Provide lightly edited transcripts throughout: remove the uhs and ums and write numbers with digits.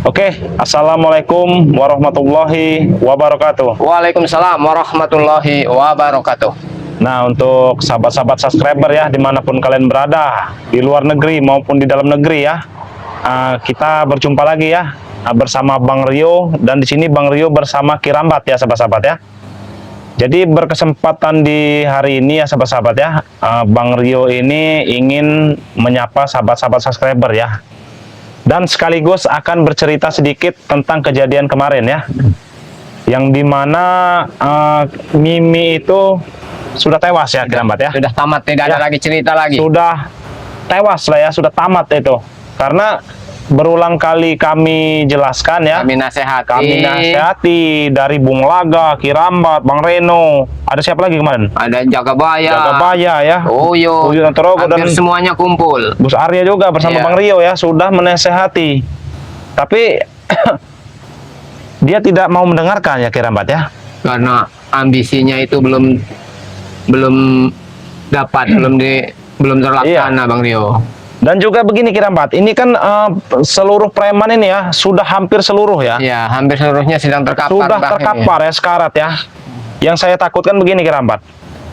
Oke, assalamualaikum warahmatullahi wabarakatuh. Waalaikumsalam warahmatullahi wabarakatuh. Nah, untuk sahabat-sahabat subscriber ya, dimanapun kalian berada, di luar negeri maupun di dalam negeri ya, kita berjumpa lagi ya bersama Bang Rio, dan di sini Bang Rio bersama Kirambat ya, sahabat-sahabat ya. Jadi berkesempatan di hari ini ya, sahabat-sahabat ya, Bang Rio ini ingin menyapa sahabat-sahabat subscriber ya, dan sekaligus akan bercerita sedikit tentang kejadian kemarin ya, yang dimana Mimi itu sudah tewas ya, Kirambat ya. Sudah tamat, tidak ada lagi cerita lagi. Sudah tewas lah ya, sudah tamat itu. Karena berulang kali kami jelaskan ya, Kami nasihati. kami nasihati dari Bung Laga, Kirambat, Bang Reno, ada siapa lagi kemarin? Ada Jagabaya. Jagabaya ya, Uyut. Uyut Antorogo, dan Hampir semuanya kumpul. Gus Arya juga bersama Iya. Bang Rio ya, sudah menasehati. Tapi dia tidak mau mendengarkan ya, Kirambat ya. Karena ambisinya itu belum dapat, belum terlaksana, Iya. Bang Rio. Dan juga begini, Kirambat, ini kan seluruh preman ini ya, sudah hampir seluruh ya, Ya, hampir seluruhnya sedang terkapar. sudah Bang, terkapar ya, sekarat ya. Yang saya takutkan begini, Kirambat,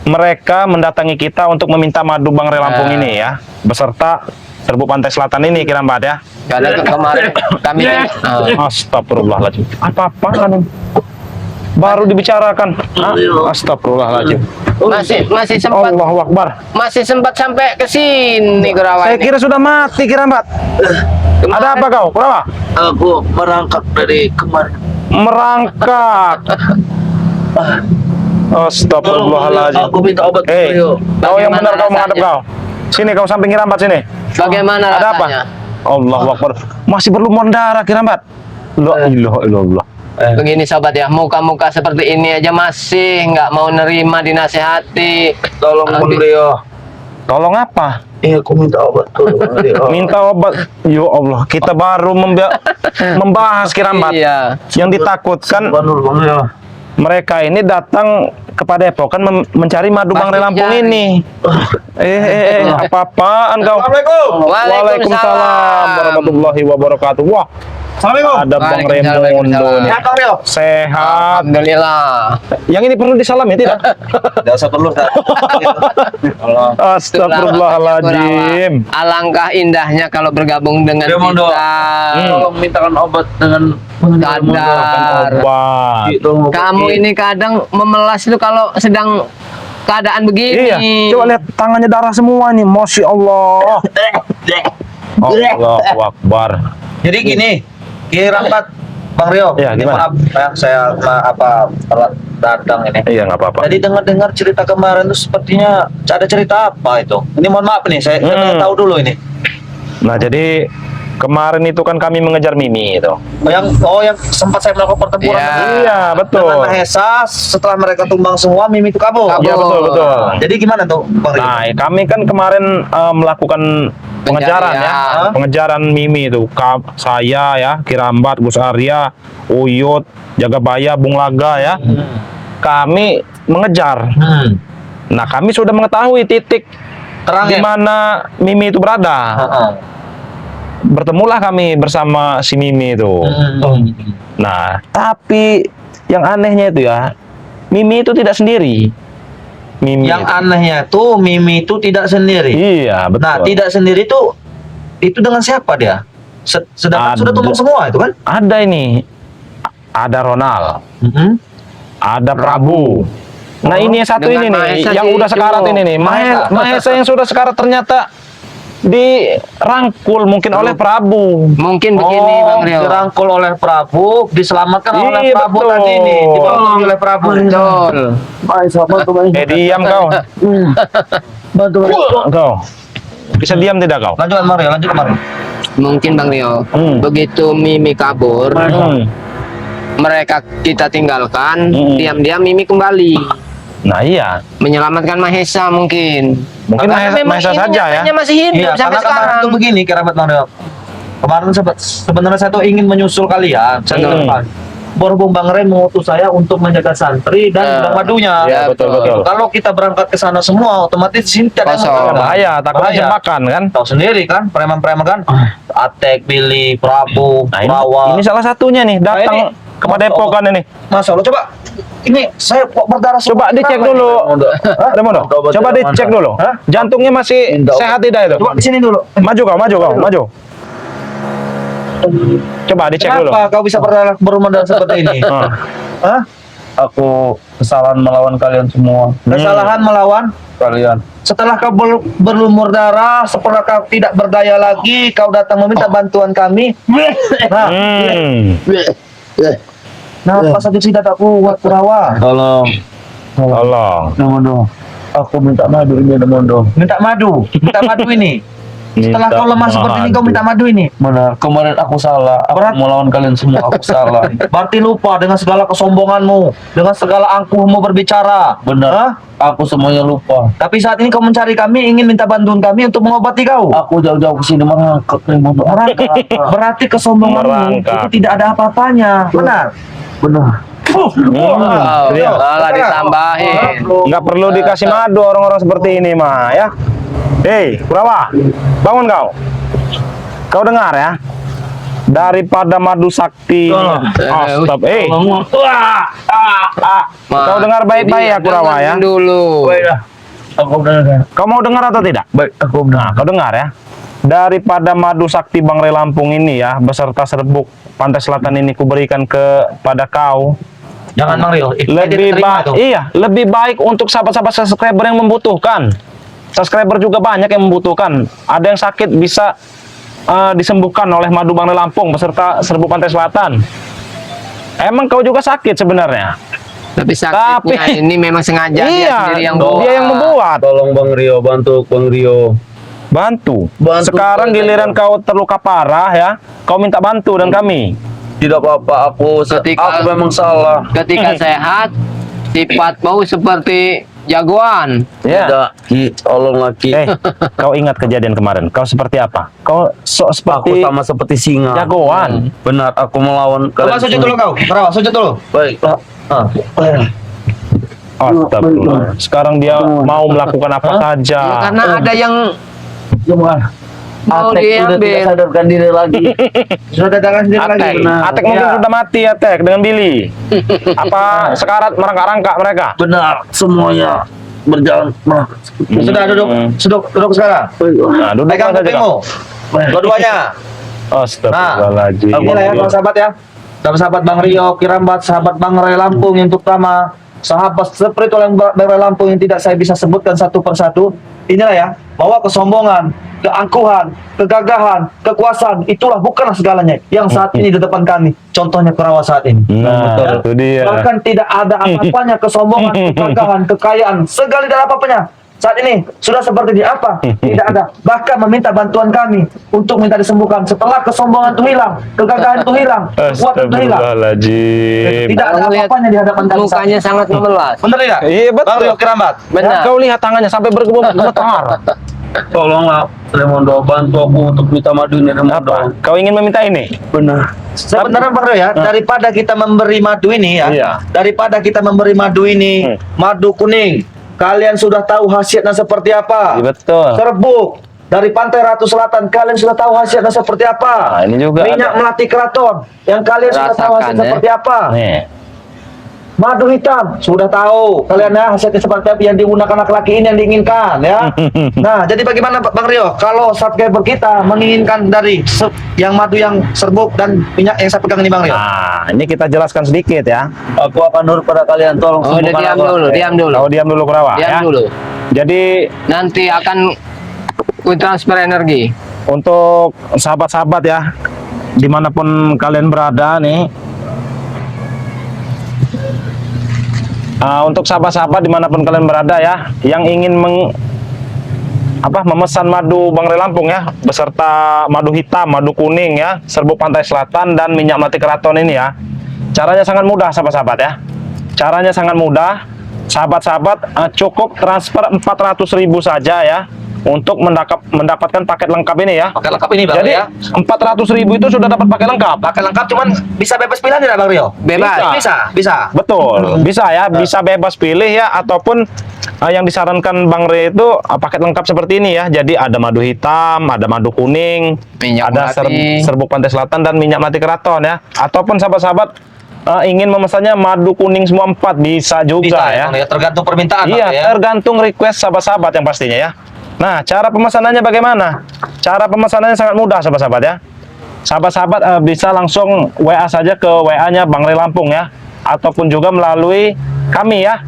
mereka mendatangi kita untuk meminta madu Bang Relampung ini ya, beserta Serbu Pantai Selatan ini, Kirambat ya. Karena kemarin kami Astagfirullahaladzim, apa-apaan baru dibicarakan. Astagfirullahaladzim, masih sempat Allahu Akbar. sampai ke sini Kerawang. Saya kira sudah mati, Kirambat. Ada apa kau? Kenapa? Aku merangkak dari kemarin. Merangkak. Astagfirullahaladzim. Aku minta obat Rio. Kau yang benar, Bagaimana kau menghadap rasanya? kau. Sini, kau samping Kirambat sini. Bagaimana Ada apa? rasanya? Allahu Akbar. Masih berlumuran darah, Kirambat. La ilaha illallah. Begini sobat ya, muka-muka seperti ini aja masih nggak mau nerima dinasehati. Tolong Bang Rio. Tolong apa? Iya, aku minta obat tuh Bang Rio. Minta obat. Ya Allah, kita baru membahas, Kirambat. Iya. Yang ditakutkan Banul Bang Rio. mereka ini datang kepada Epokan mencari madu Bang Pasti Relampung cari. ini. Apa-apaan kau? Assalamualaikum. Waalaikumsalam warahmatullahi wabarakatuh. Wah, Assalamualaikum. ada Bang Waalaikumsalam, Raimundo waalaikumsalam. nih. Sehat Bang Rio. Sehat. Alhamdulillah. Yang ini perlu disalami tidak? Tidak usah perlu. Allah. Astagfirullahaladzim. Alangkah indahnya kalau bergabung dengan Raimundo. kita. Tolong mintakan obat dengan Sadar. Obat. Kamu ini kadang memelas itu kalau sedang keadaan Iya, begini. coba lihat tangannya darah semua nih, Masya Allah. Allahu Akbar. Jadi gini, Kirambat Bang Rio. Iya, ini gimana? maaf ya, saya telat datang ini. Iya, nggak apa-apa. Tadi dengar cerita kemarin tuh sepertinya ada cerita apa itu? Ini mohon maaf nih, saya pengen tahu dulu ini. Nah, jadi kemarin itu kan kami mengejar Mimi itu. Yang sempat saya melakukan pertempuran Iya. Iya, betul. dengan Mahesa, setelah mereka tumbang semua, Mimi itu kabur. Kabur. Iya, betul, betul. Jadi gimana tuh Bang Rio? Nah, kami kan kemarin melakukan pengejaran ya, Pencarian. pengejaran Mimi itu. Saya ya, Kirambat, Gus Arya, Uyut, Jagabaya, Bung Laga ya. Kami mengejar. Nah, kami sudah mengetahui titik Terang di ya? mana Mimi itu berada. Heeh. Bertemulah kami bersama si Mimi itu. Nah, tapi yang anehnya itu ya, Mimi itu tidak sendiri. Mimi Yang itu. anehnya tuh Mimi itu tidak sendiri. Iya, betul. Nah, tidak sendiri tuh itu dengan siapa dia? Sedangkan sudah Ada. tumbang semua itu kan? Ada ini. Ada Ronald, ada Prabu. Nah, ini yang satu ini dengan nih, Mahesa yang sih udah itu. sekarat ini nih. Mahesa yang sudah sekarat ternyata dirangkul mungkin oleh Prabu. Mungkin begini Bang Rio. Dirangkul oleh Prabu, diselamatkan oleh Iya, Prabu betul. tadi ini, dibawa oleh Prabu. Betul. Diam kau. Bantu. Kau. Bisa diam tidak kau? Lanjut Mario, lanjut Mario. Mungkin Bang Rio. Hmm. Begitu Mimi kabur, Hmm. mereka kita tinggalkan, Hmm. diam-diam Mimi kembali Nah, iya. menyelamatkan Mahesa mungkin. Mungkin Karena memang Mahesa ini saja ya. nyatanya masih hidup Iya, sampai karena kemarin sekarang. tuh begini Kerabat Mario. Kemarin sebenarnya saya tuh ingin menyusul kalian. Saya Hmm. bilang, berhubung Bang Ray mengutus saya untuk menjaga santri dan gudang madunya. Ya, betul. Kalau kita berangkat ke sana semua, otomatis di sini tidak ada Kosong. masalah. Bahaya, takutnya Bahaya. jebakan kan. Tahu sendiri kan, preman-preman kan, Atek, Billy, Prabu, Nah, Rawa. ini salah satunya nih datang ini- ke Padepokan ini. Masya Allah, coba. Ini saya kok berdarah. Coba semua. dicek Kenapa dulu. ini? Hah? Remono, coba dicek dulu. Hah? Jantungnya masih sehat tidak itu? Coba di sini dulu. Maju maju. Coba dicek dulu. Kenapa kau bisa berdarah seperti ini? Ah. Hah? Aku kesalahan melawan kalian semua. Kesalahan melawan Kalian. setelah kau berlumur darah, setelah kau tidak berdaya lagi, kau datang meminta bantuan kami. Nah, kenapa saja tidak tak kuat Kurawa? Tolong. Tolong. Nemondo. Aku minta madu ini Nemondo. Minta madu ini. Setelah kau lemah seperti ini, kau minta madu ini. Benar. Kemarin aku salah. Aku Berat. melawan kalian semua. Aku salah. Berarti lupa dengan segala kesombonganmu, dengan segala angkuhmu berbicara. Benar. Hah? Aku semuanya lupa. Tapi saat ini kau mencari kami, ingin minta bantuan kami untuk mengobati kau. Aku jauh-jauh ke sini merangkak Nemondo. Merangkak. Berarti kesombonganmu Merangkak. itu tidak ada apa-apanya. Benar. Benar. Wow, Ayo, malah sekarang. ditambahin. Nggak perlu dikasih madu orang-orang seperti ini mah ya. Hei, Kurawa, bangun kau. Kau dengar ya? Daripada madu sakti. Kau dengar baik-baik ya Kurawa ya. Dulu. Aku benar. Kau mau dengar atau tidak? Baik, aku benar. Nah, kau dengar ya. Daripada madu sakti Bang Ray Lampung ini ya, beserta serbuk Pantai Selatan ini kuberikan kepada kau. Jangan Bang Rio. Lebih baik untuk sahabat-sahabat subscriber yang membutuhkan. Subscriber juga banyak yang membutuhkan. Ada yang sakit bisa disembuhkan oleh madu Bang Ray Lampung beserta serbuk Pantai Selatan. Emang kau juga sakit sebenarnya. Tapi sakitnya ini memang sengaja dia Iya, sendiri yang dia yang membuat. Tolong Bang Rio, bantu Bang Rio. Bantu. Bantu Sekarang saya, giliran kau terluka parah ya, kau minta bantu dan kami. Tidak apa-apa, aku memang salah. ketika sehat sifatmu seperti jagoan. Ya. Tidak, Ki, tolong Ki. Kau ingat kejadian kemarin? Kau seperti apa? Kau Aku seperti sama seperti singa. jagoan. Benar, aku melawan Coba sujud dulu kau. Kerawa, sujud dulu. Baik. Astagfirullah. Sekarang dia mau melakukan apa saja. Ya, karena ada yang mau Atek sudah tidak diambil. sadarkan diri lagi. Sudah datangkan sendiri lagi. Atek, Benar. Atek mungkin Ya. sudah mati Atek dengan Billy. Apa sekarat merangkak-rangkak mereka? Benar, semuanya berjalan. Sudah duduk, duduk sekarang. Nah, duduk Pegang saja kupingmu. kau. Dua-duanya. Astagfirullahaladzim. Inilah ya sahabat ya. Sahabat Bang Rio Kirambat, sahabat Bang Ray Lampung yang terutama, sahabat spiritual yang Bang Ray Lampung yang tidak saya bisa sebutkan satu persatu. Inilah ya, bahwa kesombongan, keangkuhan, kegagahan, kekuasaan itulah bukanlah segalanya yang saat ini di depan kami. Contohnya Kurawa saat ini. Nah, Ya. itu dia. Bahkan tidak ada apa-apanya kesombongan, kegagahan, kekayaan, segala tidak ada apa-apanya. Saat ini sudah seperti di apa? Tidak ada. Bahkan meminta bantuan kami untuk minta disembuhkan. Setelah kesombongan itu hilang, kegagahan itu hilang, kekuatan itu hilang. Astagfirullahaladzim. Tidak ada Kalau lihat apa-apanya di hadapan kami. Mukanya sangat memelas. Benar tidak? Iya, betul. Bang Rio Kirambat. Benar. Kau lihat tangannya sampai bergetar. Tolonglah Remondo, bantu aku untuk minta madu ini Remondo. Apa? Kau ingin meminta ini? Benar. Sebenarnya Bang Rio ya, daripada kita memberi madu ini ya, Iya. daripada kita memberi madu ini, madu kuning, kalian sudah tahu khasiatnya seperti apa. Iya, betul. Serbuk dari Pantai Ratu Selatan, kalian sudah tahu khasiatnya seperti apa. Nah, ini juga Minyak ada. melati keraton, yang kalian sudah tahu Rasakan, hasilnya seperti apa. Nih. Madu hitam, sudah tahu kalian ya hasilnya seperti apa yang digunakan laki-laki ini yang diinginkan ya. Nah, jadi bagaimana Bang Rio kalau subscriber kita menginginkan dari yang madu yang serbuk dan minyak yang saya pegang ini Bang Rio? Nah, ini kita jelaskan sedikit ya. Aku akan nurut pada kalian, tolong Oh, udah sembuhkan diam aku. dulu, diam dulu. Kau diam dulu Kurawa Diam ya. dulu. Jadi Nanti akan ku transfer energi. untuk sahabat-sahabat ya, dimanapun kalian berada nih. Untuk sahabat-sahabat dimanapun kalian berada ya, yang ingin memesan madu Bang Ray Lampung ya, beserta madu hitam, madu kuning ya, serbuk Pantai Selatan dan minyak melati keraton ini ya. Caranya sangat mudah sahabat-sahabat ya. Caranya sangat mudah. Sahabat-sahabat cukup transfer 400.000 saja ya. untuk mendapatkan paket lengkap ini ya. Paket lengkap ini Bang Jadi ya. 400.000 itu sudah dapat paket lengkap. Paket lengkap cuman bisa bebas pilihan tidak Bang Rio? Bebas. Bisa. Betul, bisa ya, bisa bebas pilih ya, ataupun yang disarankan Bang Rio itu paket lengkap seperti ini ya. Jadi ada madu hitam, ada madu kuning, Minyak ada melati. serbuk pantai selatan dan minyak melati keraton ya. Ataupun sahabat-sahabat ingin memesannya madu kuning semua 4 bisa juga Bisa ya. Bang, tergantung permintaan Iya, Bang, ya. tergantung request sahabat-sahabat yang pastinya ya. Nah, cara pemesanannya bagaimana? Cara pemesanannya sangat mudah sahabat-sahabat ya. Sahabat-sahabat bisa langsung WA saja ke WA-nya Bang Ray Lampung ya, ataupun juga melalui kami ya.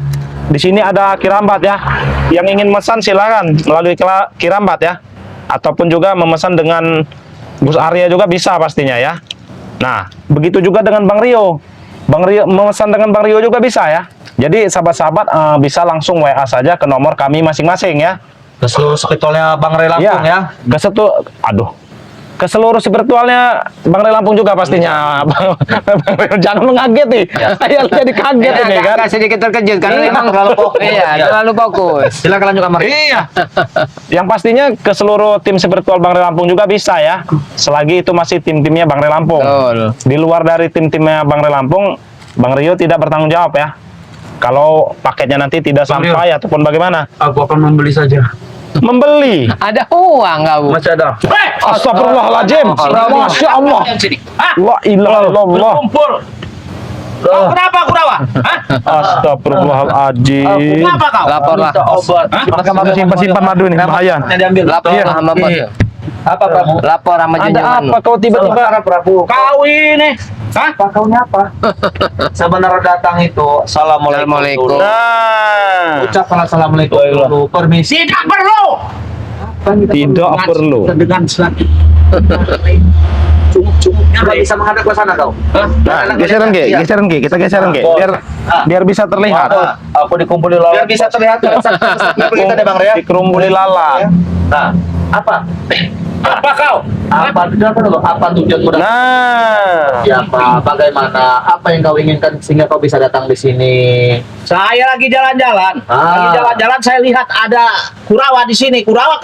Di sini ada Kirambat ya. Yang ingin memesan silakan melalui Kirambat ya. Ataupun juga memesan dengan Gus Arya juga bisa pastinya ya. Nah, begitu juga dengan Bang Rio. Bang Rio memesan dengan Bang Rio juga bisa ya. Jadi sahabat-sahabat bisa langsung WA saja ke nomor kami masing-masing ya. Ke seluruh spiritualnya Bang Ray Lampung ya. Ke seluruh spiritualnya Bang Ray Lampung juga pastinya. Bang Ray, jangan mengaget nih. Saya jadi kaget ini kan. Agak sedikit terkejut karena memang terlalu fokus. Iya, Iya. terlalu fokus. Silakan lanjutkan Bang Rio. Iya. Yang pastinya ke seluruh tim spiritual Bang Ray Lampung juga bisa ya. Selagi itu masih tim-timnya Bang Ray Lampung. Betul. Di luar dari tim-timnya Bang Ray Lampung, Bang Rio tidak bertanggung jawab ya. Kalau paketnya nanti tidak Bang sampai ataupun bagaimana. Aku akan membeli saja. Membeli. Ada uang kau. Masih ada. Astagfirullahaladzim. Masya Allah. La ilaha illallah. Kumpul. Kau kenapa Kurawa? Hah? Astagfirullahaladzim. Kenapa kau? Laporlah. Obat. Simpan madu ini bahaya. Yang diambil. Lapor Iya. sama bos. Apa Prabu? Lapor sama Ada junjungan. apa kau tiba-tiba? Prabu. Kau ini. Hah? Apa kaunya apa? Sebenarnya datang itu assalamualaikum. Assalamualaikum. dulu. Nah, Ucapkan assalamualaikum dulu. Permisi. Tidak perlu. tidak perlu. Dengan selagi. Coba bisa menghadap ke sana kau. Nah, geseran Ki, Iya. geseran Ki, kita geseran Ki, biar bisa terlihat. Aku dikumpulin lawan. Biar bisa terlihat kita deh Bang Ria. Dikerumuli lalat. Nah, apa? Apa kau? Apa tujuan dulu? Apa tujuanmu datang? Nah, Siapa? Bagaimana? Apa yang kau inginkan sehingga kau bisa datang di sini? Saya lagi jalan-jalan. Ah. Lagi jalan-jalan saya lihat ada Kurawa di sini. Kurawa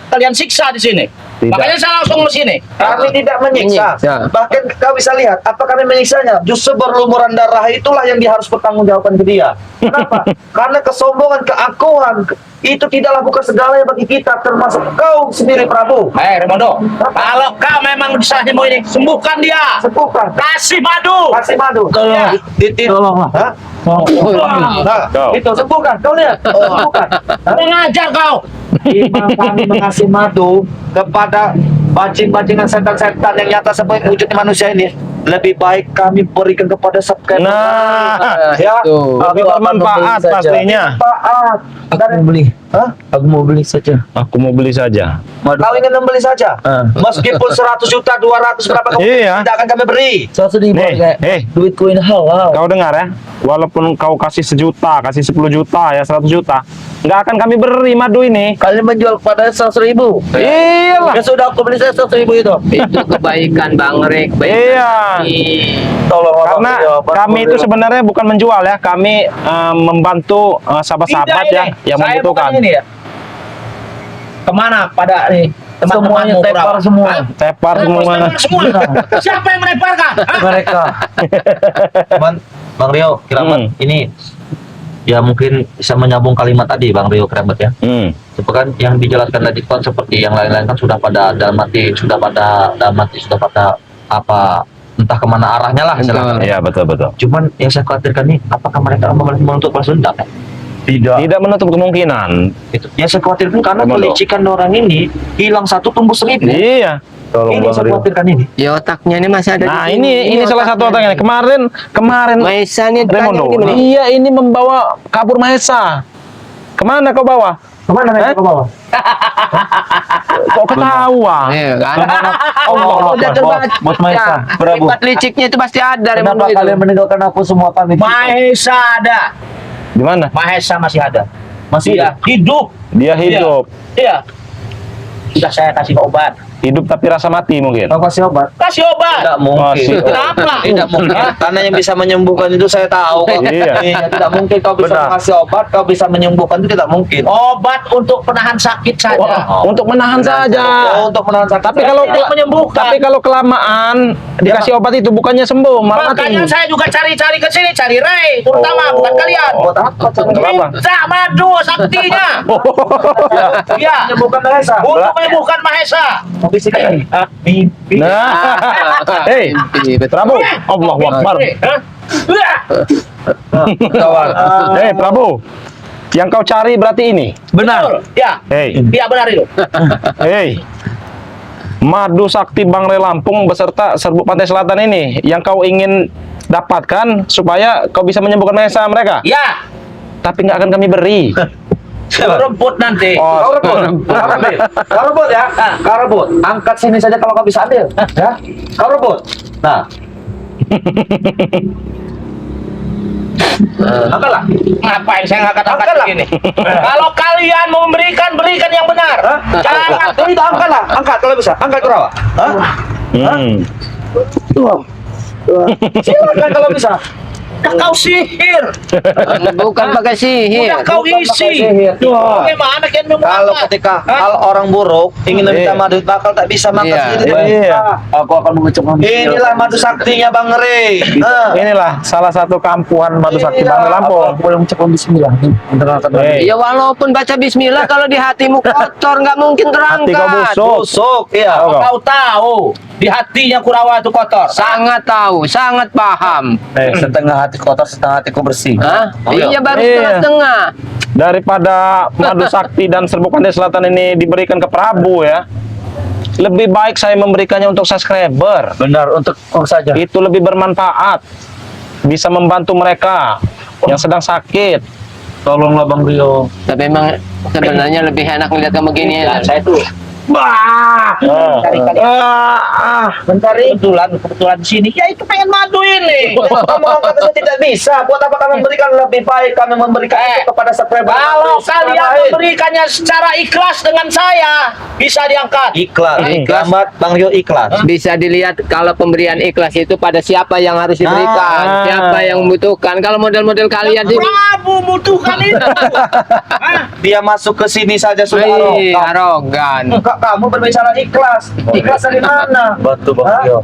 kalian siksa di sini. Tidak. Makanya saya langsung ke sini. Kami tidak menyiksa. Menyiksa. Bahkan kau bisa lihat apa kami menyiksanya. Justru berlumuran darah itulah yang dia harus bertanggungjawabkan ke dia. Kenapa? Karena kesombongan, keakuan itu tidaklah bukan segalanya bagi kita, termasuk kau sendiri Prabu. Remondo, kalau kau memang bisa sembuh ini, sembuhkan dia. Sembuhkan. Kasih madu. Kasih madu. Tolong. Tolonglah. Hah? Nah, Kau. itu sembuhkan. Kau lihat. Sembuhkan. Mengajar kau. Imam kami mengasih madu kepada bajing-bajingan setan-setan yang nyata sebagai wujud manusia ini, lebih baik kami berikan kepada subscriber. nah, Ya, Itu. lebih bermanfaat pastinya. manfaat. Dan beli. Hah? Aku mau beli saja. Aku mau beli saja. Kau ingin membeli saja, meskipun 100 juta, 200 berapa kau Iya. tidak akan kami beri. 100.000 Nih, duitku ini halal. kau dengar ya? Walaupun kau kasih 1 juta, kasih 10 juta ya 100 juta, nggak akan kami beri madu ini. Kalian menjual pada 100.000. Iyalah. Ya sudah, aku beli saya 100.000 itu. Itu kebaikan Bang Rek. Iya. Tolong Karena kami itu sebenarnya bukan menjual ya, kami membantu sahabat-sahabat Tidak, ya ini. yang Saya membutuhkan. bukan ini ya. Kemana pada nih semuanya teman-temanmu tepar Kurawa? semua. Hah? Tepar semua. Tepar semua. Siapa yang meneparkan? Hah? Mereka. Bang Rio, Kerabat, ini ya mungkin bisa menyambung kalimat tadi Bang Rio Kerabat ya. Itu kan yang dijelaskan tadi kan seperti yang lain-lain kan sudah pada dalam hati, sudah pada apa entah kemana arahnya lah istilahnya. Iya, betul. Cuman yang saya khawatirkan nih, apakah mereka menuntut balas dendam? Ya? Tidak menutup kemungkinan. Itu yang saya khawatirkan karena Remondo. kelicikan orang ini hilang 1 tumbuh 1000. Iya. Ini yang saya khawatirkan ini. Ya otaknya ini masih ada. Nah, di sini. ini salah satu otaknya. Kemarin Maisa ini Remondo. tanya gini. Iya, ini membawa kabur Mahesa. Kemana kau bawa? Kemana mereka ke bawah? Kok ketawa? Iya kan? Allah, Udah terbaca. Bos Maisa, Prabu. Sifat liciknya itu pasti ada Kenapa Remondo kalian itu. meninggalkan aku semua kami? Mahesa ada. Di mana? Mahesa masih ada. Masih Dia hidup. Dia hidup. Iya. Sudah saya kasih obat. Hidup tapi rasa mati mungkin. Kau kasih obat? Kasih obat. Tidak mungkin. Kasih. Kenapa? Tidak mungkin. Karena yang bisa menyembuhkan itu saya tahu. Kok. Iya. Tidak mungkin kau bisa Benar. kasih obat, kau bisa menyembuhkan itu tidak mungkin. Obat untuk penahan sakit saja. Untuk menahan saja. Oh, untuk menahan sakit. Tapi kalau Tidak menyembuhkan. tapi kalau kelamaan dikasih obat itu bukannya sembuh, malah mati. Makanya saya juga cari-cari ke sini, cari Ray, terutama bukan kalian. obat apa? Kenapa? Minta madu saktinya. Ya, Menyembuhkan Mahesa. untuk menyembuhkan Mahesa. Mau bisikan? Mimpi. Nah, hei, Prabu, Allahu Akbar. Hah? Kawan. Hei, Prabu, yang kau cari berarti ini. Betul. Ya. Hei, Ya benar itu. hei, madu sakti Bang Rey Lampung beserta serbuk pantai selatan ini yang kau ingin dapatkan supaya kau bisa menyembuhkan Mahesa mereka. Ya. Tapi nggak akan kami beri. Rumput nanti. Kau rebut, kau rebut ya, kau rebut. Angkat sini saja kalau kau bisa ambil, ya. Kau rebut. Nah, angkatlah. Ngapain saya ngangkat-angkat Angkatlah. begini? Kalau kalian mau memberikan, berikan yang benar. Hah? Jangan. Itu angkatlah, angkat kalau bisa, angkat kurawa. Hah? Hmm. Silakan kalau bisa. Udah kau sihir. Bukan pakai sihir. Udah kau Bukan isi. pakai sihir. Bagaimana kalian mau Kalau makan? ketika Hah? hal orang buruk ingin meminta Iya. madu bakal tak bisa makan Iya. sendiri. Iya. Aku akan mengucapkan inilah madu saktinya Bang Rey. Inilah salah satu kampuhan madu sakti Bang Rey Lampung. Aku boleh mengucapkan bismillah. Hei, Ya walaupun baca bismillah kalau di hatimu kotor nggak mungkin hati kau terangkat. busuk. Busuk, iya. Tahu kau? Kau tahu di hatinya Kurawa itu kotor. Sangat tahu, sangat paham. Setengah hati kotor, setengah hatiku bersih. Hah? Iya baru Iya. setengah-setengah. Daripada madu sakti dan serbuk pantai selatan ini diberikan ke Prabu ya, lebih baik saya memberikannya untuk subscriber. Benar, untuk saja. Itu lebih bermanfaat, bisa membantu mereka yang sedang sakit. Tolonglah Bang Rio. Tapi memang sebenarnya lebih enak melihat kamu gini ya. Saya tuh Mencari. kebetulan di sini. Ya itu pengen madu ini. Kamu kata tidak bisa. Buat apa kami memberikan lebih baik? Kami memberikan itu kepada subscriber. Kalau kalian Lain. memberikannya secara ikhlas dengan saya, bisa diangkat. Ikhlas. Ikhlas. Selamat Bang Rio ikhlas. Bisa dilihat kalau pemberian ikhlas itu pada siapa yang harus diberikan, Nah. siapa yang membutuhkan. Kalau model-model kalian sih, Prabu butuhkan itu. Hah? Dia masuk ke sini saja sudah Wih, arogan. arogan. Kak, kamu berbicara ikhlas. Ikhlas dari mana? Bantu Bang Hah? Rio.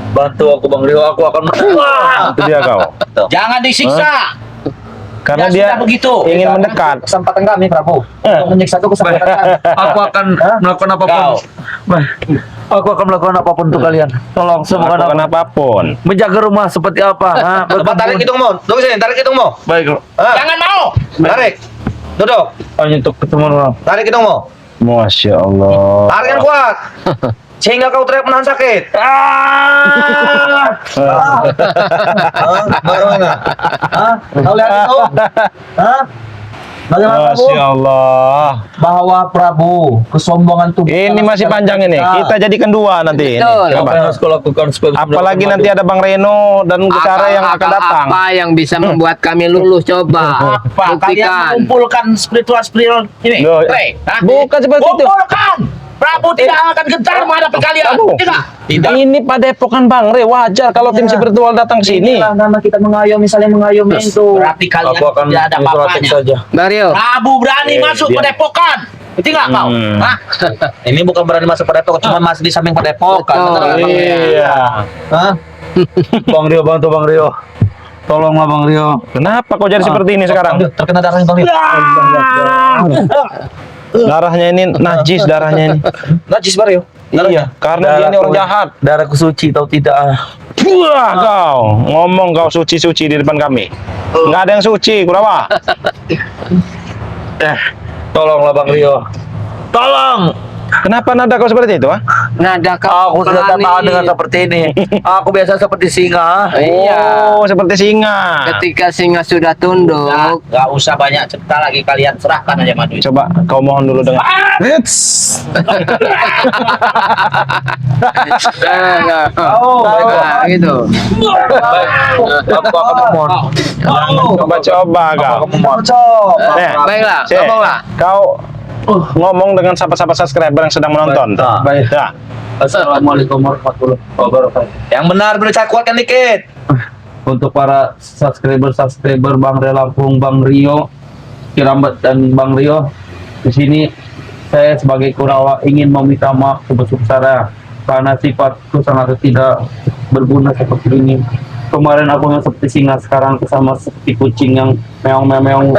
Bantu aku Bang Rio, aku akan Itu dia kau. Jangan disiksa. Karena Ya, dia sudah begitu. ingin mendekat. Kesempatan kami, Prabu. Untuk menyiksa itu kesempatan kami. aku akan melakukan apapun. Kau. Aku akan melakukan apapun untuk kalian. Tolong sembuhkan Lakukan aku. apapun. Menjaga rumah seperti apa? Ha? Coba tarik hidungmu. Tunggu sini, tarik hidungmu. Baik. Jangan mau. Tarik. Duduk. Hanya untuk ketemu orang. Tarik hidungmu. Masya Allah. Tarik yang kuat. Sehingga kau teriak menahan sakit. Bagaimana? Kau lihat itu? Bagaimana Prabu? Masya Allah. Bahwa Prabu, kesombongan tubuh. Ini masih panjang ini. Kita jadikan dua nanti. Ini. Betul. Coba. Apa yang harus kau lakukan supaya bisa Apalagi mendapatkan nanti madu? ada Bang Reno dan Gusara yang akan datang. Apa yang bisa membuat kami lulus coba? Apa? Kalian Buktikan. mengumpulkan spiritual ini. Loh, Ray, hah? bukan seperti itu. Kumpulkan. Prabu tidak akan gentar menghadapi kalian. Prabu. Tidak. Ini padepokan Bang Rey, wajar kalau tim spiritual datang ke sini. Inilah nama kita mengayomi, saling mengayomi itu. Berarti kalian Aku akan tidak ada isolatif apa-apanya. saja. Mario, Prabu berani masuk dia- padepokan. Ngerti nggak kau? Hmm. Hah? Ini bukan berani masuk padepokan, cuma masih di samping padepokan. Betul. Betul nggak, Bang? Iya. Hah? Bang Rio, bantu Bang Rio. Tolonglah Bang Rio. Kenapa kau jadi seperti ini sekarang? Terkena darahnya Bang Rio. Darahnya ini najis, darahnya ini. Najis Bang Rio. Iya, karena dia ini orang jahat. Darahku suci tahu tidak? Wah, kau ngomong kau suci-suci di depan kami. Nggak ada yang suci, Kurawa. Tolonglah Bang Rio. Tolong. Kenapa nada kau seperti itu, ah? nada kau Aku sudah pelan tahan ini. dengan seperti ini. Aku biasa seperti singa. Iya. Oh, seperti singa. Ketika singa sudah tunduk, Nggak usah banyak cerita lagi, kalian serahkan aja madu itu. Coba kau mohon dulu dengan. nah, gitu. Baik. Aku akan memohon. Coba-coba kau. Coba. Nih, Baiklah, Cek, ngomonglah. Kau ngomong dengan sahabat-sahabat subscriber yang sedang menonton. Baik. Ya. Assalamualaikum warahmatullahi wabarakatuh. Yang benar boleh saya kuatkan dikit. Untuk para subscriber Bang Ria Lampung, Bang Rio, Kirambat dan Bang Rio, di sini saya sebagai Kurawa ingin meminta maaf sebesar-besarnya karena sifatku sangat tidak berguna seperti ini. Kemarin aku yang seperti singa, sekarang aku sama seperti kucing yang meong-meong.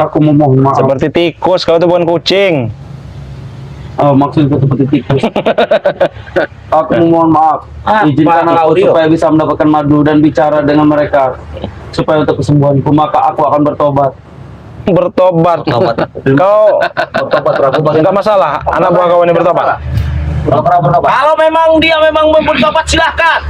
Aku memohon maaf. Seperti tikus, kau itu bukan kucing. Oh, maksudku seperti tikus. Aku memohon maaf. Izinkan aku supaya bisa mendapatkan madu dan bicara dengan mereka supaya untuk kesembuhanku, maka aku akan bertobat. Bertobat. Kau enggak masalah. Anak buah kau ini bertobat. Kalau memang dia memang bertobat silahkan.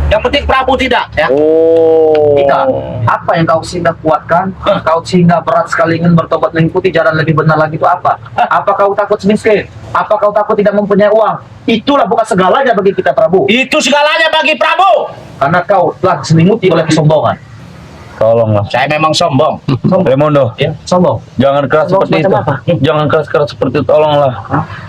Yang penting Prabu tidak ya. Oh. Tidak. Apa yang kau sehingga kuatkan? Kau sehingga berat sekali ingin bertobat mengikuti jalan lebih benar lagi itu apa? Apa kau takut miskin? Apa kau takut tidak mempunyai uang? Itulah bukan segalanya bagi kita Prabu. Itu segalanya bagi Prabu. Karena kau telah diselimuti oleh kesombongan. Tolonglah. Saya memang sombong. Remondo, Ya, sombong. jangan keras Sombong seperti itu. macam apa? Jangan keras-keras seperti itu, tolonglah.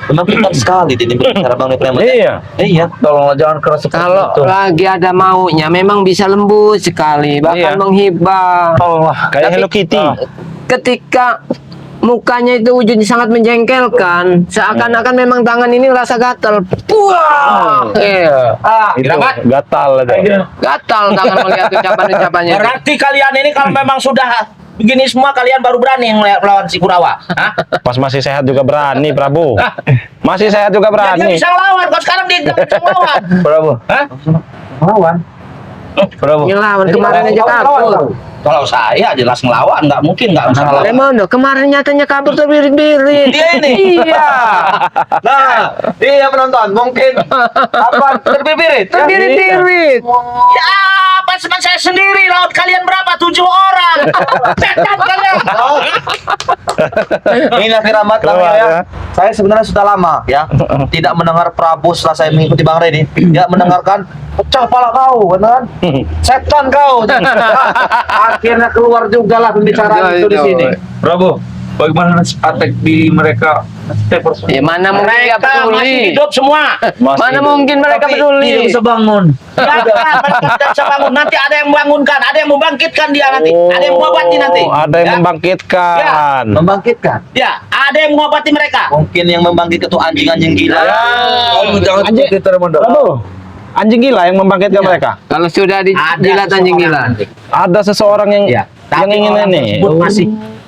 Memang pintar sekali ini berbicara Bang Niplemen. Iya. Iya. Tolonglah, jangan keras seperti Kalau itu. lagi ada maunya memang bisa lembut sekali, bahkan Iya. menghibah. Tolonglah. Kayak Hello Kitty. Ketika mukanya itu wujudnya sangat menjengkelkan, seakan-akan memang tangan ini rasa gatal. Wah, Itu gatal itu. gatal tangan melihat ucapan-ucapannya. Berarti kalian ini kalau memang sudah begini semua kalian baru berani melawan si Kurawa. Hah? Pas masih sehat juga berani, Prabu. Masih sehat juga Ya, dia berani. bisa lawan. Kalau sekarang dia tidak bisa lawan. Prabu, Hah? Melawan. Prabu. Ngelawan kemarin aja kabur. Kalau saya jelas ngelawan, nggak mungkin nggak bisa ngelawan. Remondo kemarin nyatanya kabur terbirit-birit. Dia ini. Iya. Nah, iya penonton, mungkin apa terbirit? Terbirit-birit. Ya, pasukan saya sendiri lawan kalian berapa? 7 orang. Setan kalian. Ini Kiramat Keluar, namanya ya. ya. Saya sebenarnya sudah lama ya tidak mendengar Prabu setelah saya mengikuti Bang Redi. Ya mendengarkan pecah kepala kau, kan? Setan kau. Akhirnya keluar juga lah pembicaraan itu di sini. Prabu, bagaimana attack di mereka? Ya mana mungkin nggak Mereka masih peduli. hidup semua. Mana mungkin mereka Tapi peduli. Tidak bisa bangun. Jangan, mereka tidak bisa bangun. Nanti ada yang membangunkan, ada yang membangkitkan dia nanti. Ada yang mengobati nanti. Ada yang Ya. membangkitkan. Membangkitkan. Ya, ada yang mengobati mereka. Mungkin yang membangkitkan itu anjing-anjing gila. Kamu jangan seperti itu, Remondo. Prabu, anjing gila yang membangkitkan mereka. Kalau sudah Ada dijilat anjing seseorang gila. nanti. Ada seseorang yang Ya, yang tapi ingin orang ini. tersebut masih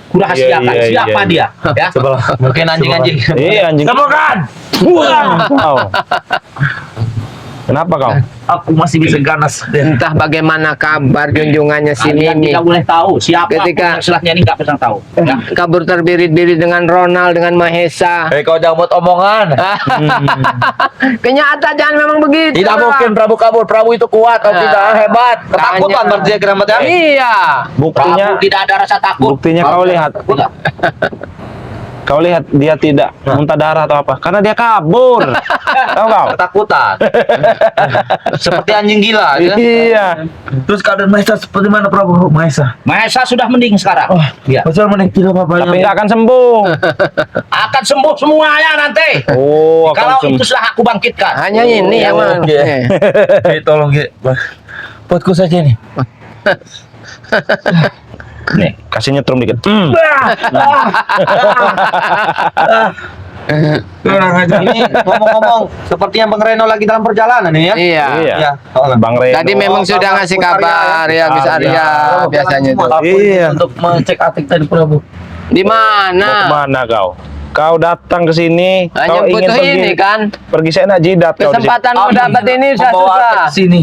kurahasiakan. Iya, iya, Siapa iya. dia? Ya. Mungkin anjing-anjing. Iya, anjing. Temukan. Kau. Kenapa kau? Aku masih bisa ganas. Entah bagaimana kabar junjungannya si Kalian Mimi. tidak boleh tahu siapa Ketika- setelahnya ini nggak bisa tahu. Ya. Kabur terbirit-birit dengan Ronald, dengan Mahesa. Kau jangan buat omongan. Kenyataan memang begitu. Tidak orang. mungkin Prabu kabur. Prabu itu kuat, kau Nah. tidak hebat. Ketakutan Tanya. berarti ya Kiramat ya. Iya. Buktinya Prabu tidak ada rasa takut. buktinya kau lihat. Tidak. Kau lihat dia tidak muntah darah atau apa? Karena dia kabur. Tahu kau? Ketakutan. Seperti anjing gila. Ya? Iya. Terus keadaan Maesa seperti mana, Prabu? Maesa. Mahesa sudah mending sekarang. Ya. Pasal mana tidak apa-apa. Tapi nggak akan sembuh. Akan sembuh semuanya nanti. Oh, Kalau akan itu sembuh. sudah aku bangkitkan. Hanya ini yang mana? Tolong, Ki. Buatku saja nih. Nih, kasih nyetrum dikit. Kurang aja. Ini ngomong-ngomong, sepertinya Bang Reno lagi dalam perjalanan ini ya. Iya. Iya. Oh, Bang Reno. Tadi memang sudah ngasih kabar ya Gus Arya biasanya itu. Iya. Untuk mengecek atik tadi, Prabu. Di Mau mana? kemana kau? Kau datang ke sini, Hanya kau ingin butuh pergi, ini kan. pergi sena jidat kau di sini. Kesempatan mau dapat ini susah. Ke sini.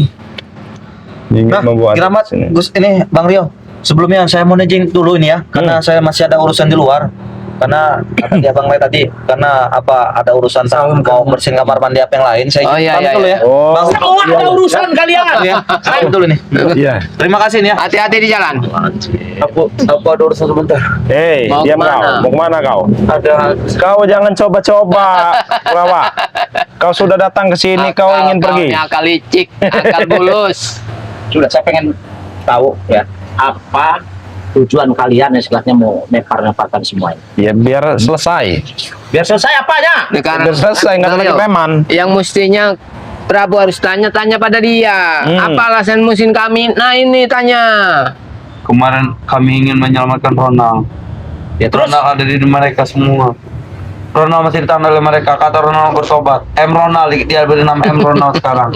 Ingin Nah, membuat Kiramat, sini. Gus ini Bang Rio. Sebelumnya saya mau izin dulu ini ya, karena saya masih ada urusan di luar. Karena kata dia Bang Ray tadi, karena apa ada urusan mau bersihin kamar mandi apa yang lain, saya Oh, izin iya, pamit iya, dulu iya. ya. Oh, Bang, Semua ada urusan kalian. ya, saya dulu nih. iya. Terima kasih nih ya. Hati-hati di jalan. Aku ada urusan sebentar. Hei, Mau diam kemana? kau. Mau kemana kau? Ada Kau jangan coba-coba, Kurawa. Kau sudah datang ke sini, kau ingin pergi. Akal licik, akal bulus. Sudah saya pengen tahu ya apa tujuan kalian ya istilahnya mau nepar-neparkan semua ini? Ya biar selesai. Biar selesai apanya? Biar selesai, nggak ada lagi preman. Yang mestinya Prabu harus tanya-tanya pada dia. Apa alasan musim kami? Nah ini tanya. Kemarin kami ingin menyelamatkan Ronald. Ya terus? Ronald ada di mereka semua. Ronald masih ditahan oleh mereka. Kata Ronald bertobat. M. Ronald, dia beri nama M. Ronald sekarang.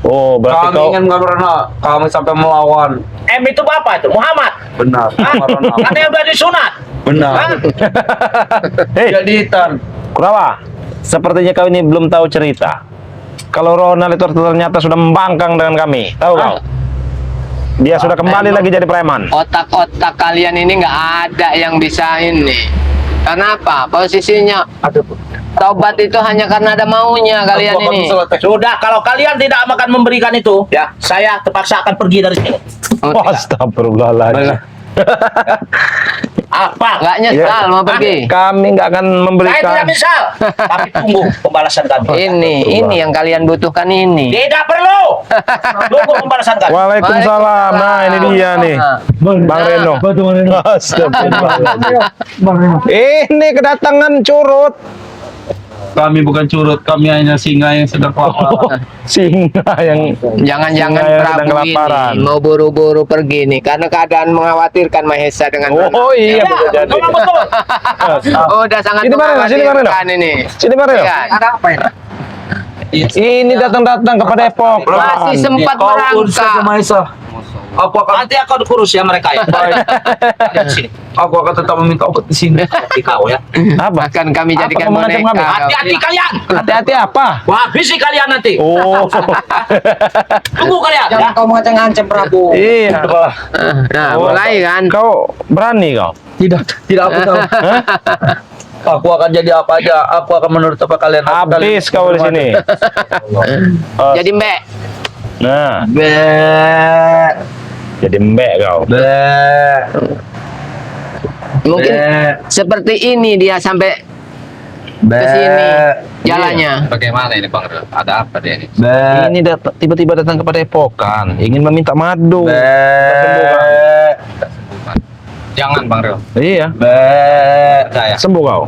Oh, berarti Kami kau ingin mengambil Ronald. Kami sampai melawan. M itu apa itu? Muhammad. Benar. Nama Ronald. Kan yang udah disunat. Benar. Hah? Hei, Jadi hitam. Kurawa, sepertinya kau ini belum tahu cerita. Kalau Ronald itu ternyata sudah membangkang dengan kami, tahu kau? Dia sudah kembali lagi jadi preman. Otak-otak kalian ini nggak ada yang bisa ini. Kenapa? Posisinya tobat itu hanya karena ada maunya kalian ini. Sudah, kalau kalian tidak akan memberikan itu, ya saya terpaksa akan pergi dari sini. Astagfirullahaladzim. Apa? Nggak nyesal mau pergi. Kami nggak akan Saya memberikan. tidak misal, tapi tunggu pembalasan kami. Ini yang kalian butuhkan ini. Tidak perlu. Tunggu pembalasan kami. Waalaikumsalam. Nah, ini dia nih, Bang Reno. Astagfirullahaladzim. Ini kedatangan curut. Kami bukan curut, kami hanya singa yang sedang kelaparan. Singa yang Jangan-jangan Singa yang sedang Prabu kelaparan. ini mau buru-buru pergi nih karena keadaan mengkhawatirkan Mahesa dengan Oh iya, bisa jadi. memang betul. Oh, udah sangat Sini, Bang Reno, sini, Bang Reno. mengkhawatirkan ini. Sini Bang Reno. Ya, Ada apa ini? Ini datang-datang kepada Depok. masih sempat merangkak. Maisa. Aku akan Nanti akan kurus ya mereka ya. Lihat sini. aku akan tetap meminta obat di sini. Hati kau ya. Apa? Akan kami Apa jadikan mau mengancam boneka. kami? Hati-hati kalian. Hati-hati apa? Wah, habisi kalian nanti. Oh. Tunggu kalian. Ya. kau ngancam Prabu. Iya. Nah, Oh, mulai kan. Kau berani kau? Tidak aku tahu. Aku akan jadi apa aja. Aku akan menurut apa kalian. Habis kau di sini. Jadi Mbak. Nah, Be. jadi mbek kau. Be. Mungkin seperti ini dia sampai ke sini jalannya. Bagaimana ini Bang? Ada apa dia ini? Be. Ini tiba-tiba datang kepada Epokan, ingin meminta madu. Be. Jangan Bang Rio. Iya, Be. Percaya. sembuh kau.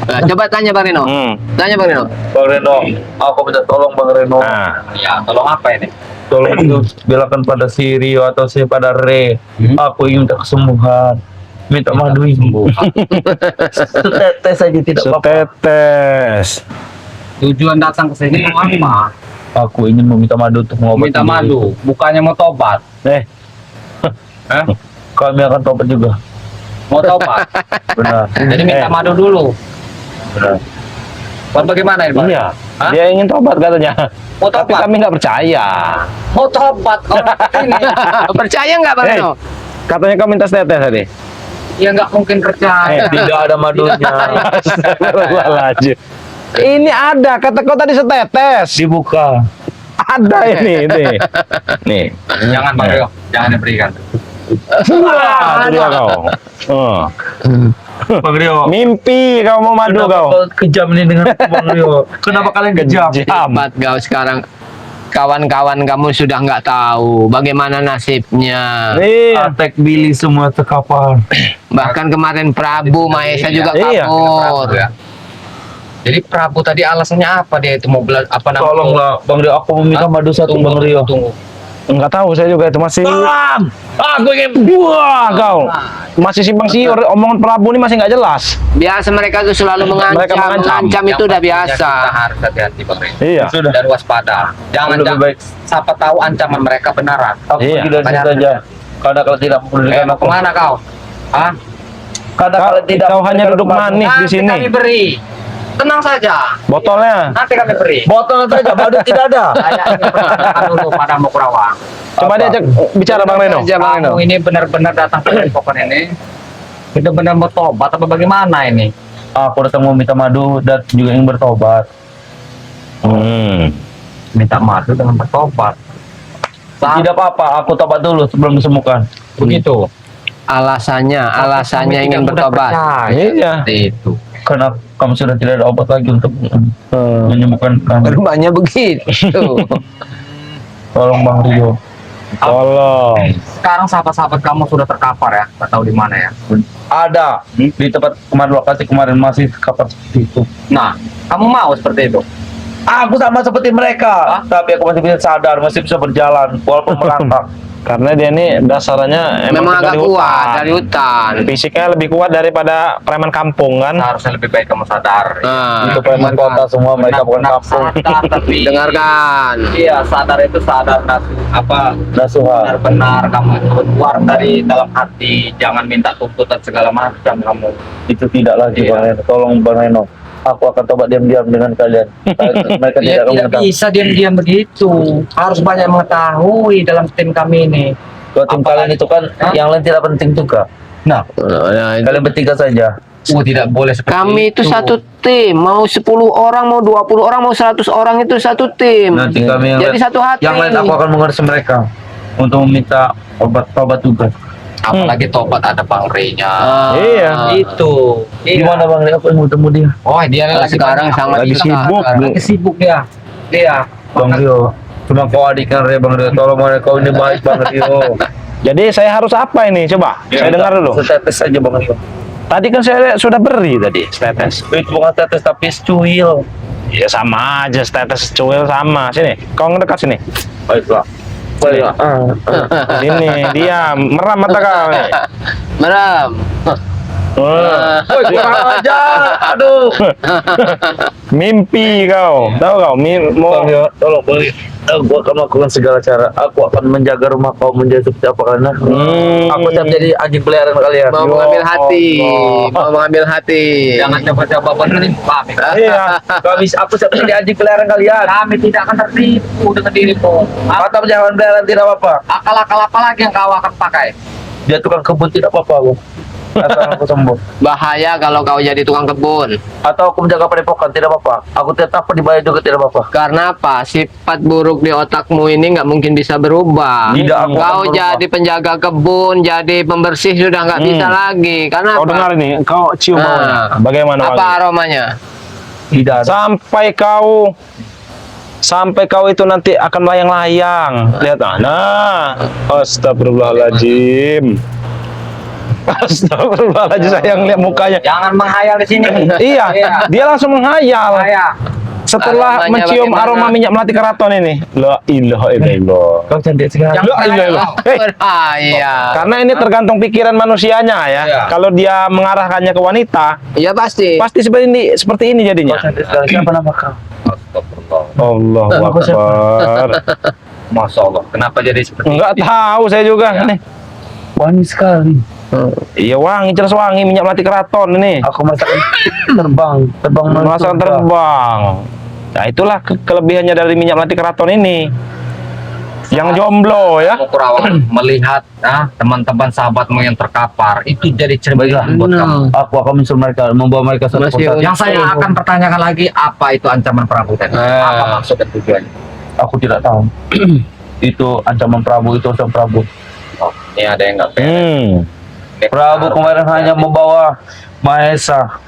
Nah, coba tanya Bang Reno. Tanya Bang Reno. Bang Reno, aku minta tolong Bang Reno. Nah, Ya, tolong apa ini? Tolong itu belakan pada si Rio atau si pada Re. Aku ingin minta kesembuhan. Minta madu ini. Setetes saja tidak apa-apa. setetes. Tujuan datang ke sini mau apa? Aku ingin meminta madu untuk mengobati Minta diri. madu, bukannya mau tobat. Hah? Kami akan tobat juga. Mau tobat. Benar. Jadi minta madu dulu. Benar. Buat bagaimana ini Bang? Iya, Hah? dia ingin tobat katanya. Mau Tapi tobat. kami nggak percaya. Mau tobat orang ini. Percaya nggak Bang Hei, Reno? katanya kau minta setetes tadi. Ya nggak mungkin percaya. Tidak ada madunya. Astagfirullahaladzim. Ini ada, kata kau tadi setetes. Dibuka. Ada ini. Nih. Jangan Bang Rio, jangan diberikan. Wah, itu dia kau. Bang Rio. Mimpi kau mau madu Kenapa kau. kau kejam ini dengan Bang Rio? Kenapa kalian kejam? Hebat kau sekarang. Kawan-kawan kamu sudah nggak tahu bagaimana nasibnya. Iya. Attack Billy semua terkapar. Bahkan kemarin Prabu Mahesa juga Iya. kabur. Ya. Jadi Prabu tadi alasannya apa dia itu mau apa namanya? Tolonglah Bang Rio, aku meminta madu satu Bang Rio. Tunggu. Enggak tahu saya juga itu masih. Tolong! Aku ingin Wah kau. Masih simpang siur. Omongan Prabu ini masih nggak jelas. Biasa mereka tuh selalu mengancam. Mereka mengancam. Mengancam itu Yang udah penting biasa. Kita harus hati-hati Bang Rio. Iya. Sudah. Dan waspada. Jangan Lebih baik. siapa tahu ancaman mereka benaran. Aku Iya. pergi dari sini saja. Karena kalau tidak mempedulikan Mau aku. kemana kau? Hah? Karena kalau tidak Kau hanya duduk mempedulikan manis di Nanti sini. kami beri. Tenang saja. Botolnya. Nanti kami beri. aku. Botol saja, madu tidak ada. Saya ingin bertanya dulu padamu Kurawang. Coba Apa? diajak bicara Bang Reno. Aja, Bang Reno. Kamu ini benar-benar datang ke Depokan ini benar-benar mau tobat apa bagaimana ini? Aku datang mau minta madu dan juga ingin bertobat. Minta madu dengan bertobat. Tidak apa-apa, aku tobat dulu sebelum disembuhkan. Begitu. Alasannya ingin bertobat. Iya. Seperti itu. Karena kamu sudah tidak ada obat lagi untuk menyembuhkan kami. Rumahnya begitu. Tolong Bang Rio. Tolong. Sekarang sahabat-sahabat kamu sudah terkapar ya, nggak tahu di mana ya. Ada di tempat kemarin lokasi kemarin masih kapal seperti itu. Nah, kamu mau seperti itu? Aku sama seperti mereka, tapi aku masih bisa sadar, masih bisa berjalan walaupun merangkak. Karena dia ini dasarnya Memang tinggal agak di kuat hutan. dari hutan. Fisiknya lebih kuat daripada preman kampung kan. Harusnya lebih baik kamu sadar. Nah, Itu preman kota semua, mereka bukan Benar-benar kampung. sadar, tapi dengarkan. iya, sadar itu sadar Nasuha. benar-benar kamu itu keluar dari dalam hati, jangan minta tuntutan segala macam kamu. Itu tidak lagi Iya. Bang Reno. Tolong Bang Reno. Aku akan coba diam-diam dengan kalian. Mereka Ya, tidak akan tidak mengetahui. bisa diam-diam begitu. Harus banyak mengetahui dalam tim kami ini. Kalau tim kalian itu kan yang lain tidak penting juga. Nah, Nah, itu. Kalian bertiga saja. tidak boleh seperti Kami itu satu tim, mau 10 orang, mau 20 orang, mau 100 orang itu satu tim. Nanti kami yang Jadi lain- satu hati. Yang lain aku akan mengurus mereka untuk meminta obat tugas. apalagi tobat ada Bang Rey-nya. Iya. Itu. Gimana Bang Reno? Aku mau ketemu dia. Oh, dia lagi Sekarang banyak. sangat Lagi susah sibuk. sekarang. Lagi sibuk dia. Dia. Bang Rio. Cuma kau adiknya Rio, Bang Rio. Tolong Bang Rio, kau ini baik Bang Rio. Jadi saya harus apa ini? Coba saya dengar dulu. Setetes saja Bang Rio. Tadi kan saya sudah beri tadi tetes. Itu bukan tetes tapi cuil. Ya sama aja tetes cuil sama. Sini, kau ngedekat sini. Baiklah. Baiklah. Sini, diam. Meram mata kau nih. Meram. Woi, kurang ajar. Aduh. Mimpi kau. Tahu kau? Mau Bang Rio, tolong Bang Rio. Aku akan melakukan segala cara. Aku akan menjaga rumah kau menjadi seperti apa karena aku siap jadi anjing peliharaan kalian. Mau mengambil hati, mau mengambil hati. Jangan coba-coba benerin kami. iya. Aku siap jadi anjing peliharaan kalian. Kami tidak akan tertipu dengan dirimu. Mata penjagaan peliharaan tidak apa-apa. Akal-akal apa lagi yang kau akan pakai? Dia tukang kebun tidak apa-apa aku. Asal aku sembuh. Bahaya kalau kau jadi tukang kebun. Atau aku menjaga padepokan tidak apa-apa. Aku tetap dibayar juga tidak apa-apa. Karena apa? Sifat buruk di otakmu ini nggak mungkin bisa berubah. Tidak, aku akan Kau berubah. jadi penjaga kebun, jadi pembersih sudah nggak bisa lagi. Karena Kau apa? dengar ini, kau cium Nah. baunya. Bagaimana Apa wangi? aromanya? Tidak ada. Sampai kau itu nanti akan layang-layang. Lihat nah. Astagfirullahaladzim. Astagfirullahaladzim, sayang lihat mukanya. Jangan menghayal di sini. Iya, dia langsung menghayal. Saya. Setelah Aromanya mencium bagaimana? aroma minyak melati keraton ini. La ilaha illallah. Kau cantik sekali. La ilaha illallah. Berbahaya. Karena ini tergantung pikiran manusianya ya. Iya. Kalau dia mengarahkannya ke wanita, Iya pasti. pasti seperti ini Kau jadinya. cantik sekali. Siapa nama kau? Allahu Akbar. Masya Allah. Kenapa jadi seperti Enggak tahu saya juga nih. Wangi sekali. Iya wangi, jelas wangi minyak melati keraton ini. Aku merasakan terbang Merasakan surga. terbang. Nah itulah kelebihannya dari minyak melati keraton ini. Yang jomblo ya. Kamu Kurawan melihat teman-teman sahabatmu yang terkapar itu jadi cerminan buat kamu. Aku akan menyusul mereka, membawa mereka satu Masih kota. Yang saya akan pertanyakan lagi, apa itu ancaman Prabu tadi? Apa maksud dan tujuannya? Aku tidak tahu. Itu ancaman Prabu, itu ancaman Prabu. Oh, ini ada yang nggak beres. Prabu kemarin hanya membawa Mahesa.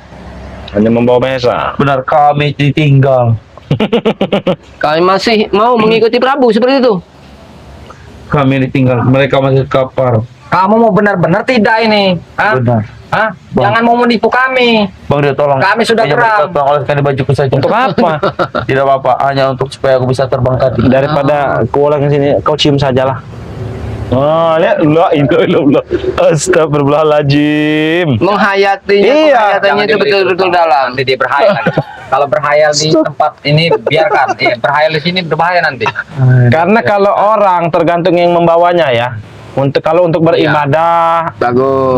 Hanya membawa Mahesa. Benar, kami ditinggal. Kalian masih mau mengikuti Prabu seperti itu? Kami ditinggal. Mereka masih kapar. Kamu mau benar-benar tidak ini? Hah? Benar. Hah? Bang. Jangan mau menipu kami. Bang Rio, tolong. Kami sudah Hanya geram. mereka tolong oleskan di bajuku saja. Untuk apa? Tidak apa-apa, hanya untuk supaya aku bisa terbang tadi. Daripada kau ulang ke sini, kau cium sajalah. Oh, lihat, la ilaha illallah. Astagfirullahaladzim. Menghayatinya, Iya. penghayatannya itu betul-betul dalam. Nanti dia berhayal lagi. Kalau berhayal di tempat ini biarkan. Berhayal di sini berbahaya nanti. Karena kalau orang tergantung yang membawanya ya. Kalau untuk beribadah, Bagus.